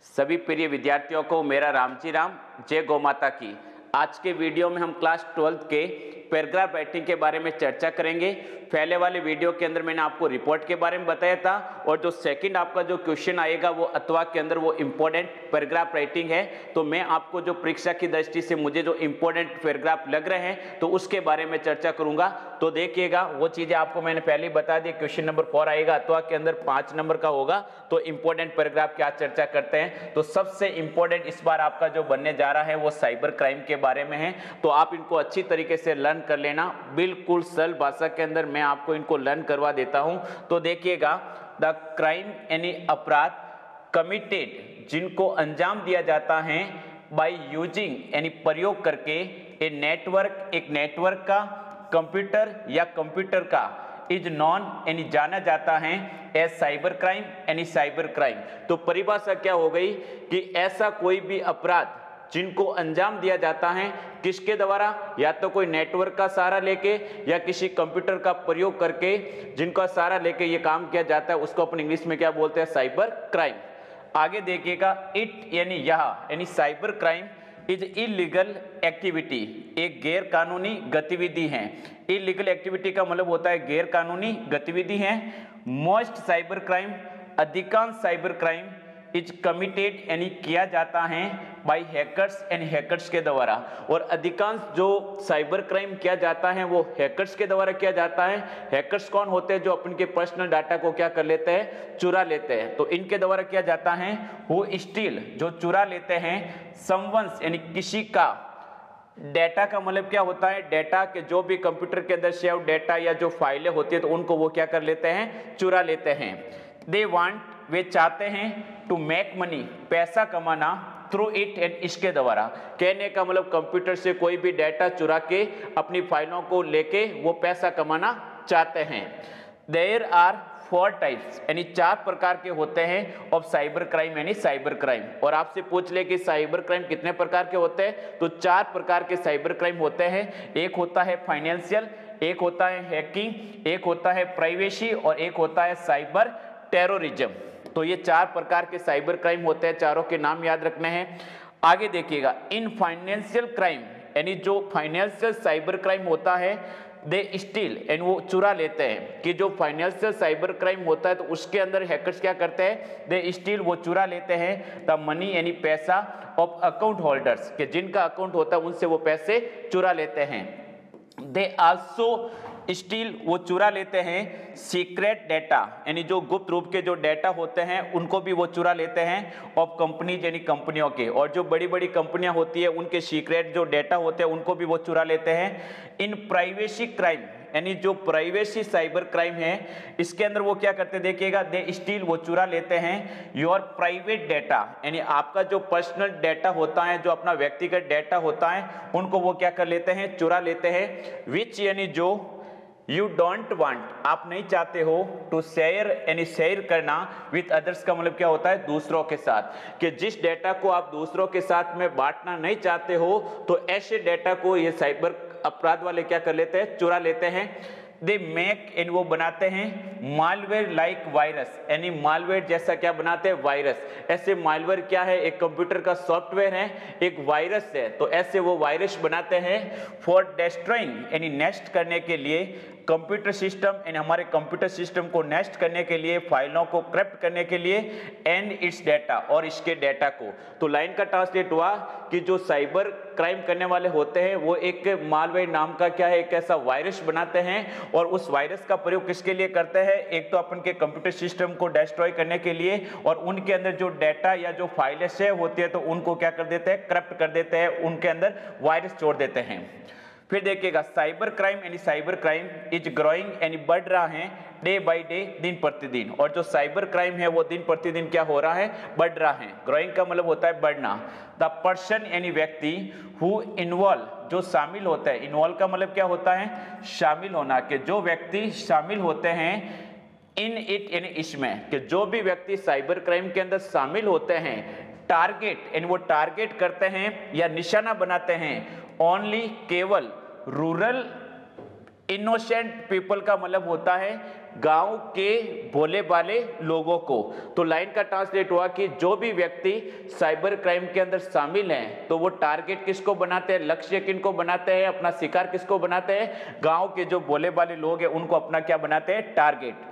सभी प्रिय विद्यार्थियों को मेरा राम जी राम, जय गौ माता की। आज के वीडियो में हम क्लास 12th के पैराग्राफ राइटिंग के बारे में चर्चा करेंगे। पहले वाले वीडियो के अंदर मैंने आपको रिपोर्ट के बारे में बताया था और जो सेकंड आपका जो क्वेश्चन आएगा वो अथवा के अंदर वो इम्पोर्टेंट पैराग्राफ राइटिंग है। तो मैं आपको जो परीक्षा की दृष्टि से मुझे जो इम्पोर्टेंट पैराग्राफ लग रहे हैं तो उसके बारे में चर्चा करूंगा। तो देखिएगा वो चीजें आपको मैंने पहले ही बता दी। क्वेश्चन नंबर 4 आएगा अथवा के अंदर 5 नंबर का होगा। तो इम्पोर्टेंट पैराग्राफ क्या चर्चा करते हैं, तो सबसे इंपॉर्टेंट इस बार आपका जो बनने जा रहा है वो साइबर क्राइम के बारे में है। तो आप इनको अच्छी तरीके से लर्न कर लेना, बिल्कुल सरल भाषा के अंदर मैं आपको इनको लर्न करवा देता हूं। तो देखिएगा, द क्राइम यानी अपराध कमिटेड जिनको अंजाम दिया जाता है बाय यूजिंग यानी प्रयोग करके ए नेटवर्क, एक नेटवर्क का, कंप्यूटर या कंप्यूटर का, इज नॉन यानी जाना जाता है एज साइबर क्राइम यानी साइबर क्राइम। तो परिभाषा क्या हो गई कि ऐसा कोई भी अपराध जिनको अंजाम दिया जाता है किसके द्वारा, या तो कोई नेटवर्क का सहारा लेके या किसी कंप्यूटर का प्रयोग करके जिनका सहारा लेके ये काम किया जाता है, उसको अपन इंग्लिश में क्या बोलते हैं, साइबर क्राइम। आगे देखिएगा, इट यानी यह यानी cyber crime is illegal activity, एक गैर कानूनी गतिविधि है। इलीगल एक्टिविटी का मतलब होता है गैर कानूनी गतिविधि है। मोस्ट साइबर क्राइम, अधिकांश साइबर क्राइम इज कमिटेड यानी किया जाता है बाय हैकर्स एंड हैकर्स के द्वारा, और अधिकांश जो साइबर क्राइम किया जाता है वो हैकर्स के द्वारा किया जाता है। हैकर्स कौन होते हैं, जो अपन के पर्सनल डाटा को क्या कर लेते हैं, चुरा लेते हैं। तो इनके द्वारा किया जाता है। वो स्टील जो चुरा लेते हैं, समवंस यानी किसी का डेटा का मतलब क्या होता है, डेटा के जो भी कंप्यूटर के अंदर सेव डेटा या जो फाइलें होती है तो उनको वो क्या कर लेते हैं, चुरा लेते हैं। दे वांट, वे चाहते हैं, टू मेक मनी, पैसा कमाना, थ्रू इट एंड इसके द्वारा। कहने का मतलब कंप्यूटर से कोई भी डेटा चुरा के अपनी फाइलों को लेके वो पैसा कमाना चाहते हैं। देयर आर 4 टाइप्स यानी 4 प्रकार के होते हैं ऑफ साइबर क्राइम यानी साइबर क्राइम। और आपसे पूछ ले कि साइबर क्राइम कितने प्रकार के होते हैं, तो 4 प्रकार के साइबर क्राइम होते हैं। एक होता है फाइनेंशियल, एक होता है हैकिंग, एक होता है प्राइवेसी और एक होता है साइबर टेररिज्म। तो ये 4 प्रकार के साइबर क्राइम होते हैं, चारों के नाम याद रखने हैं। आगे देखिएगा, इन फाइनेंशियल क्राइम यानी जो फाइनेंशियल साइबर क्राइम होता है, दे स्टील एंड वो चुरा लेते हैं। कि जो फाइनेंशियल साइबर क्राइम होता है तो उसके अंदर हैकर्स क्या करते हैं, दे स्टील वो चुरा लेते हैं द मनी यानी पैसा ऑफ अकाउंट होल्डर्स, के जिनका अकाउंट होता है उनसे वो पैसे चुरा लेते हैं। दे आल्सो स्टील वो चुरा लेते हैं सीक्रेट डेटा यानी जो गुप्त रूप के जो डेटा होते हैं उनको भी वो चुरा लेते हैं ऑफ कंपनीज यानी कंपनियों के, और जो बड़ी बड़ी कंपनियां होती है उनके सीक्रेट जो डेटा होते हैं उनको भी वो चुरा लेते हैं। इन प्राइवेसी क्राइम यानी जो प्राइवेसी साइबर क्राइम है इसके अंदर वो क्या करते हैं, देखिएगा, दे स्टील वो चुरा लेते हैं योर प्राइवेट डेटा यानी आपका जो पर्सनल डेटा होता है, जो अपना व्यक्तिगत डेटा होता है उनको वो क्या कर लेते हैं, चुरा लेते हैं। विच यानी जो यू डोंट वांट, आप नहीं चाहते हो, टू शेयर यानी शेयर करना, विथ अदर्स का मतलब क्या होता है, दूसरों के साथ। कि जिस डेटा को आप दूसरों के साथ में बांटना नहीं चाहते हो तो ऐसे डेटा को ये साइबर अपराध वाले क्या कर लेते हैं, चुरा लेते हैं। दे मेक एंड वो बनाते हैं मालवेयर लाइक वायरस यानी मालवेयर जैसा क्या बनाते हैं, वायरस। ऐसे मालवेयर क्या है, एक कंप्यूटर का सॉफ्टवेयर है, एक वायरस है। तो ऐसे वो वायरस बनाते हैं फॉर डिस्ट्रॉइंग यानी नेस्ट करने के लिए कंप्यूटर सिस्टम यानी हमारे कंप्यूटर सिस्टम को नेस्ट करने के लिए, फाइलों को करप्ट करने के लिए, एंड इट्स डेटा और इसके डेटा को। तो लाइन का ट्रांसलेट हुआ कि जो साइबर क्राइम करने वाले होते हैं वो एक मालवेयर नाम का क्या है, एक ऐसा वायरस बनाते हैं, और उस वायरस का प्रयोग किसके लिए करते हैं, एक तो अपन के कंप्यूटर सिस्टम को डिस्ट्रॉय करने के लिए, और उनके अंदर जो डेटा या जो फाइलें सेव होती है तो उनको क्या कर देते हैं, करप्ट कर देते हैं, उनके अंदर वायरस छोड़ देते हैं। फिर देखिएगा, साइबर क्राइम यानी साइबर क्राइम इज ग्रोइंग यानी बढ़ रहा है डे बाय डे, दिन प्रतिदिन। और जो साइबर क्राइम है वो दिन प्रतिदिन क्या हो रहा है, बढ़ रहा है। ग्रोइंग का मतलब होता है बढ़ना। द पर्सन यानी व्यक्ति, हु इन्वॉल्व जो शामिल होता है, इन्वॉल्व का मतलब क्या होता है, शामिल होना, कि जो व्यक्ति शामिल होते हैं इन इट यानी इसमें, कि जो भी व्यक्ति साइबर क्राइम के अंदर शामिल होते हैं, टारगेट यानी वो टारगेट करते हैं या निशाना बनाते हैं ओनली केवल रूरल इनोसेंट पीपल का मतलब होता है गांव के भोले भाले लोगों को। तो लाइन का ट्रांसलेट हुआ कि जो भी व्यक्ति साइबर क्राइम के अंदर शामिल हैं तो वो टारगेट किसको बनाते हैं, लक्ष्य किनको बनाते हैं, अपना शिकार किसको बनाते हैं, गांव के जो भोले भाले लोग हैं उनको अपना क्या बनाते हैं, target.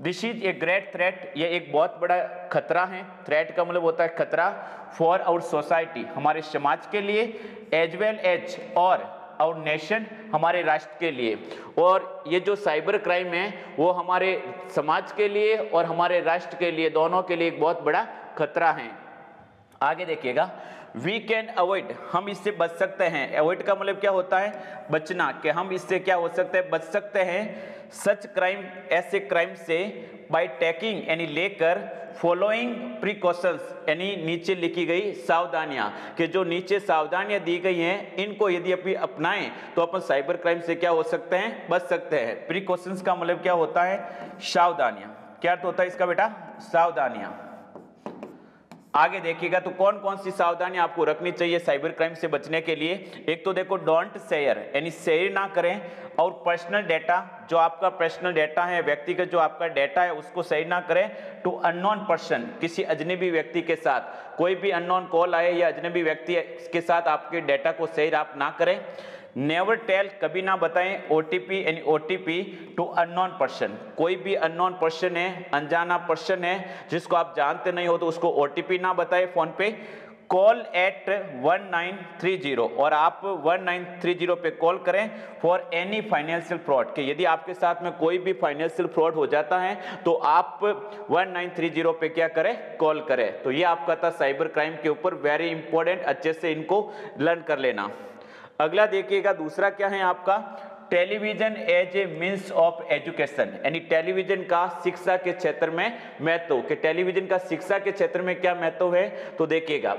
This is a great threat, ये एक बहुत बड़ा खतरा है। थ्रेट का मतलब होता है खतरा, फॉर आवर सोसाइटी, हमारे समाज के लिए, एज वेल एज और आवर नेशन, हमारे राष्ट्र के लिए। और ये जो साइबर क्राइम है वो हमारे समाज के लिए और हमारे राष्ट्र के लिए, दोनों के लिए एक बहुत बड़ा खतरा है। आगे देखिएगा, वी कैन अवॉइड, हम इससे बच सकते हैं। अवॉइड का मतलब क्या होता है, बचना, कि हम इससे क्या हो सकते हैं, बच सकते हैं। सच क्राइम, ऐसे क्राइम से, बाय टेकिंग यानी लेकर, फॉलोइंग प्रिकॉशंस यानी नीचे लिखी गई सावधानियां, कि जो नीचे सावधानियां दी गई हैं इनको यदि अपन अपनाएं तो अपन साइबर क्राइम से क्या हो सकते हैं, बच सकते हैं। प्रिकॉशंस का मतलब क्या होता है, सावधानियां। क्या अर्थ होता है इसका बेटा, सावधानियां। आगे देखिएगा तो कौन कौन सी सावधानियां आपको रखनी चाहिए साइबर क्राइम से बचने के लिए। एक तो देखो, डोंट शेयर यानी शेयर ना करें, और पर्सनल डेटा, जो आपका पर्सनल डेटा है, व्यक्तिगत जो आपका डेटा है उसको शेयर ना करें टू अननोन पर्सन, किसी अजनबी व्यक्ति के साथ। कोई भी अननोन कॉल आए या अजनबी व्यक्ति के साथ आपके डेटा को शेयर आप ना करें। नेवर टेल, कभी ना बताएं ओटीपी यानी ओटीपी टू अननोन पर्सन, कोई भी अननोन पर्सन है, अनजाना पर्सन है जिसको आप जानते नहीं हो तो उसको ओटीपी ना बताएं फोन पे। कॉल एट 1930, और आप 1930 पे कॉल करें फॉर एनी फाइनेंशियल फ्रॉड, कि यदि आपके साथ में कोई भी फाइनेंशियल फ्रॉड हो जाता है तो आप 1930 पे क्या करें, कॉल करें। तो ये आपका था साइबर क्राइम के ऊपर, वेरी इंपॉर्टेंट, अच्छे से इनको लर्न कर लेना। अगला देखिएगा, दूसरा क्या है आपका, television as a means of education, यानी टेलीविजन का शिक्षा के क्षेत्र में महत्व, कि टेलीविजन का शिक्षा के क्षेत्र में क्या महत्व है। तो देखिएगा,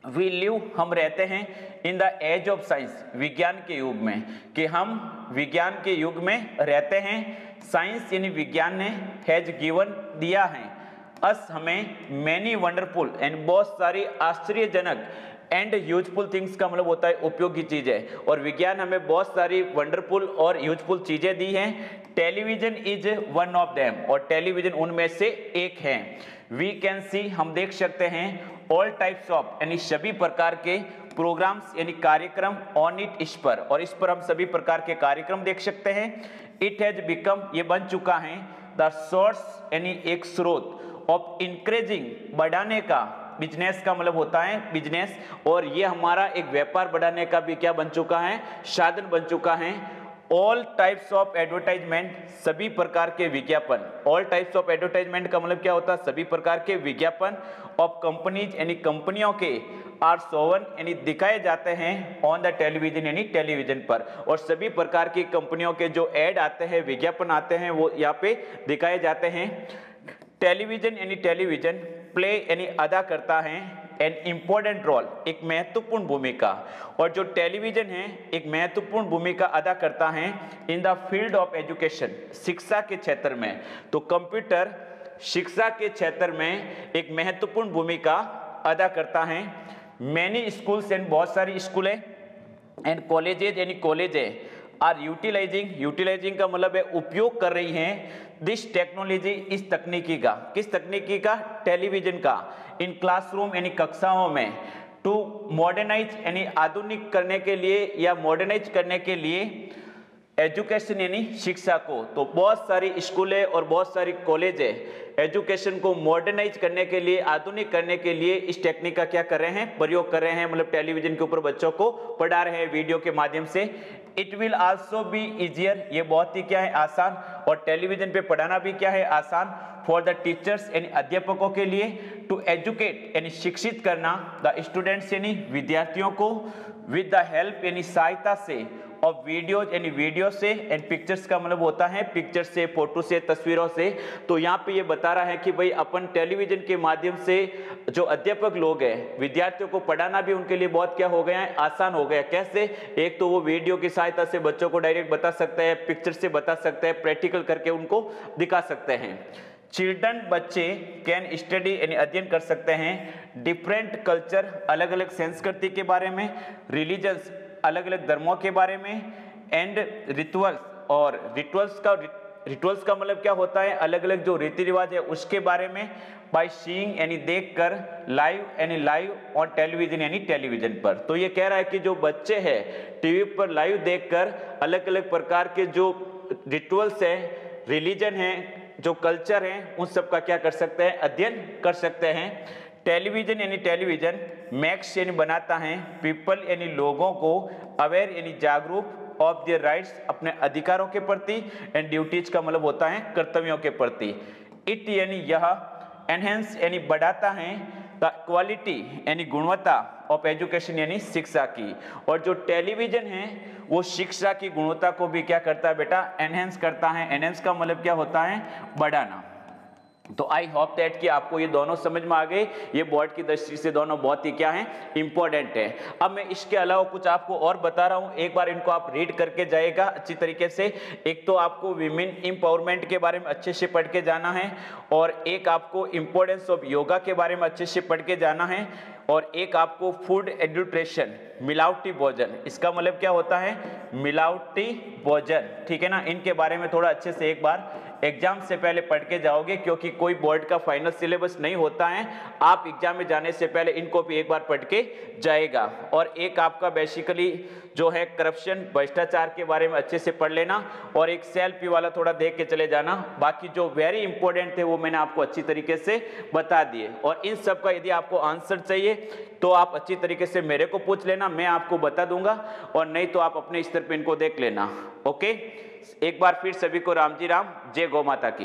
वी लिव, हम रहते हैं, in the age of science, विज्ञान के युग में, कि हम विज्ञान के युग में रहते हैं। साइंस यानी विज्ञान ने, हैज गिवन, दिया है, अस, हमें, मैनी वंडरफुल एंड बहुत सारी आश्चर्यजनक, एंड यूजफुल थिंग्स का मतलब होता है उपयोगी चीजें, और विज्ञान हमें बहुत सारी वंडरफुल और यूजफुल चीजें दी हैं। Television is one of them, और टेलीविजन उनमें से एक है। वी कैन सी, हम देख सकते हैं, ऑल टाइप्स ऑफ यानी सभी प्रकार के, प्रोग्राम्स यानी कार्यक्रम, ऑन इट, इस पर, और इस पर हम सभी प्रकार के कार्यक्रम देख सकते हैं। इट हैज बिकम, ये बन चुका है, द सोर्स यानी एक स्रोत, ऑफ इंक्रीजिंग, बढ़ाने का, बिजनेस का मतलब होता है बिजनेस, और ये हमारा एक व्यापार बढ़ाने का भी क्या बन चुका है, साधन बन चुका है। ऑल टाइप्स ऑफ एडवर्टाइजमेंट, सभी प्रकार के विज्ञापन, ऑल टाइप्स ऑफ एडवर्टाइजमेंट का मतलब क्या होता है, सभी प्रकार के विज्ञापन, ऑफ कंपनीज यानी कंपनियों के, आर शोवन यानी दिखाए जाते हैं, ऑन द टेलीविजन यानी टेलीविजन पर, और सभी प्रकार की कंपनियों के जो एड आते हैं, विज्ञापन आते हैं, वो यहाँ पे दिखाए जाते हैं। टेलीविजन यानी टेलीविजन, प्ले यानी अदा करता है, एन इम्पोर्टेंट रोल, एक महत्वपूर्ण भूमिका, और जो टेलीविजन है एक महत्वपूर्ण भूमिका अदा करता है in the field of education, शिक्षा के क्षेत्र में। तो कंप्यूटर शिक्षा के क्षेत्र में एक महत्वपूर्ण भूमिका अदा करता है। मैनी स्कूल्स एंड, बहुत सारी स्कूलें, एंड कॉलेजेज यानी कॉलेजें, आर यूटिलाइजिंग का मतलब है उपयोग कर रही हैं, दिस टेक्नोलॉजी, इस तकनीकी का, किस तकनीकी का, टेलीविजन का, इन क्लासरूम यानी कक्षाओं में, टू मॉडर्नाइज यानी आधुनिक करने के लिए या मॉडर्नाइज करने के लिए, एजुकेशन यानी शिक्षा को। तो बहुत सारी स्कूलें और बहुत सारी कॉलेजें एजुकेशन को मॉडर्नाइज करने के लिए, आधुनिक करने के लिए इस टेक्निक का क्या कर रहे हैं, प्रयोग कर रहे हैं, मतलब टेलीविजन के ऊपर बच्चों को पढ़ा रहे हैं वीडियो के माध्यम से। It will also be easier, ये बहुत ही क्या है, आसान, और टेलीविजन पे पढ़ाना भी क्या है, आसान, फॉर द टीचर्स यानी अध्यापकों के लिए, टू एजुकेट यानी शिक्षित करना, द स्टूडेंट्स यानी विद्यार्थियों को, विद द हेल्प यानी सहायता से, और वीडियोज यानी वीडियो से, एंड पिक्चर्स का मतलब होता है पिक्चर से, फोटो से, तस्वीरों से। तो यहाँ पे ये बता रहा है कि भाई अपन टेलीविजन के माध्यम से जो अध्यापक लोग हैं, विद्यार्थियों को पढ़ाना भी उनके लिए बहुत क्या हो गया है, आसान हो गया। कैसे, एक तो वो वीडियो की सहायता से बच्चों को डायरेक्ट बता सकते हैं, पिक्चर से बता सकते हैं, प्रैक्टिकल करके उनको दिखा सकते हैं। चिल्ड्रन बच्चे कैन स्टडी यानी अध्ययन कर सकते हैं, डिफरेंट कल्चर अलग अलग संस्कृति के बारे में, रिलीजन्स अलग अलग धर्मों के बारे में, एंड रिचुअल्स और रिचुअल्स का रिचुअल्स का मतलब क्या होता है, अलग अलग जो रीति रिवाज है उसके बारे में। बाय सीइंग यानी देखकर, लाइव यानी लाइव ऑन टेलीविजन यानी टेलीविजन पर। तो ये कह रहा है कि जो बच्चे हैं टीवी पर लाइव देखकर अलग अलग प्रकार के जो रिचुअल्स हैं, रिलीजन है, जो कल्चर है, उन सब का क्या कर सकते हैं, अध्ययन कर सकते हैं। टेलीविजन यानी टेलीविजन, मैक्स यानी बनाता है, पीपल यानी लोगों को, अवेयर यानी जागरूक, ऑफ देयर राइट्स अपने अधिकारों के प्रति, एंड ड्यूटीज का मतलब होता है कर्तव्यों के प्रति। इट यानी यह, एनहेंस यानी बढ़ाता है, क्वालिटी यानी गुणवत्ता ऑफ एजुकेशन यानी शिक्षा की। और जो टेलीविजन है वो शिक्षा की गुणवत्ता को भी क्या करता है बेटा, एनहेंस करता है। एनहेंस का मतलब क्या होता है, बढ़ाना। तो आई होप दैट कि आपको ये दोनों समझ में आ गए। ये बोर्ड की दृष्टि से दोनों बहुत ही क्या है, इंपॉर्टेंट है। अब मैं इसके अलावा कुछ आपको और बता रहा हूँ, एक बार इनको आप रीड करके जाएगा अच्छी तरीके से। एक तो आपको विमेन एम्पावरमेंट के बारे में अच्छे से पढ़ के जाना है, और एक आपको इंपॉर्टेंस ऑफ योगा के बारे में अच्छे से पढ़ के जाना है, और एक आपको फूड एडल्ट्रेशन, मिलावटी भोजन, इसका मतलब क्या होता है, मिलावटी भोजन, ठीक है ना। इनके बारे में थोड़ा अच्छे से एक बार एग्जाम से पहले पढ़ के जाओगे, क्योंकि कोई बोर्ड का फाइनल सिलेबस नहीं होता है। आप एग्जाम में जाने से पहले इनको भी एक बार पढ़ के जाएगा। और एक आपका बेसिकली जो है करप्शन, भ्रष्टाचार के बारे में अच्छे से पढ़ लेना, और एक सेल्फी वाला थोड़ा देख के चले जाना। बाकी जो वेरी इंपॉर्टेंट थे वो मैंने आपको अच्छी तरीके से बता दिए। और इन सब का यदि आपको आंसर चाहिए तो आप अच्छी तरीके से मेरे को पूछ लेना, मैं आपको बता दूंगा, और नहीं तो आप अपने स्तर पे इनको देख लेना। ओके, एक बार फिर सभी को राम जी राम, जय गौ माता की।